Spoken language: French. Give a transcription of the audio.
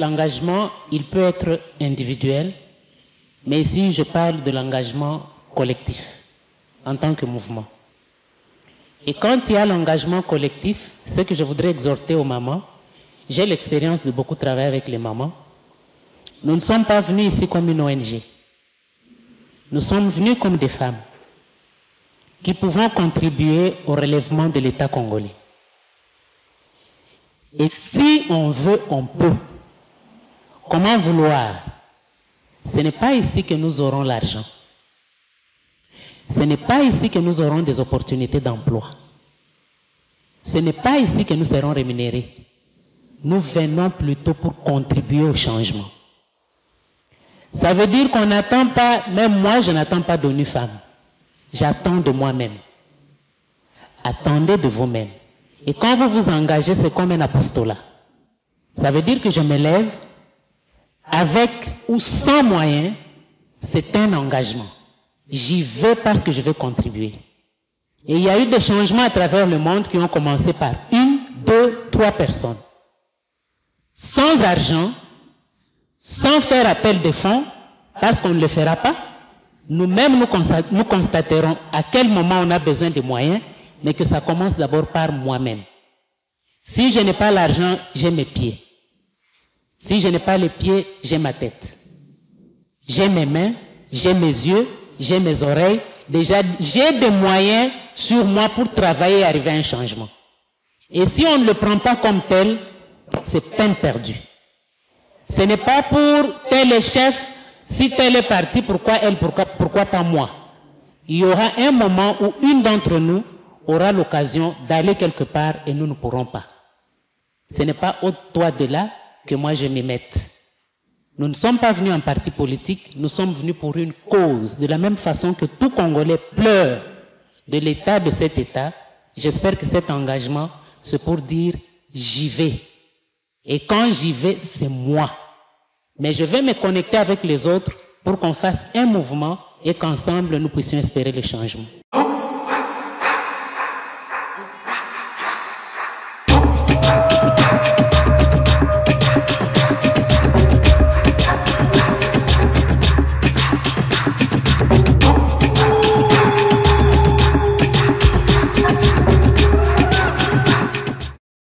l'engagement, il peut être individuel, mais ici, je parle de l'engagement collectif, en tant que mouvement. Et quand il y a l'engagement collectif, ce que je voudrais exhorter aux mamans, j'ai l'expérience de beaucoup travailler avec les mamans. Nous ne sommes pas venus ici comme une ONG. Nous sommes venus comme des femmes qui pouvons contribuer au relèvement de l'État congolais. Et si on veut, on peut. Comment vouloir? Ce n'est pas ici que nous aurons l'argent. Ce n'est pas ici que nous aurons des opportunités d'emploi. Ce n'est pas ici que nous serons rémunérés. Nous venons plutôt pour contribuer au changement. Ça veut dire qu'on n'attend pas, même moi je n'attends pas d'ONU Femmes. J'attends de moi-même. Attendez de vous-même. Et quand vous vous engagez, c'est comme un apostolat. Ça veut dire que je me lève avec ou sans moyens, c'est un engagement. J'y vais parce que je veux contribuer. Et il y a eu des changements à travers le monde qui ont commencé par 1, 2, 3 personnes. Sans argent, sans faire appel de fonds, parce qu'on ne le fera pas, nous-mêmes nous constaterons à quel moment on a besoin de moyens, mais que ça commence d'abord par moi-même. Si je n'ai pas l'argent, j'ai mes pieds. Si je n'ai pas les pieds, j'ai ma tête. J'ai mes mains, j'ai mes yeux, j'ai mes oreilles. Déjà, j'ai des moyens sur moi pour travailler et arriver à un changement. Et si on ne le prend pas comme tel, c'est peine perdue. Ce n'est pas pour tel est chef, si tel est parti, pourquoi elle, pourquoi pas moi? Il y aura un moment où une d'entre nous aura l'occasion d'aller quelque part et nous ne pourrons pas. Ce n'est pas au toit de là que moi je m'y mette. Nous ne sommes pas venus en parti politique, nous sommes venus pour une cause. De la même façon que tout Congolais pleure de l'état de cet État, j'espère que cet engagement, c'est pour dire j'y vais. Et quand j'y vais, c'est moi. Mais je vais me connecter avec les autres pour qu'on fasse un mouvement et qu'ensemble nous puissions espérer le changement.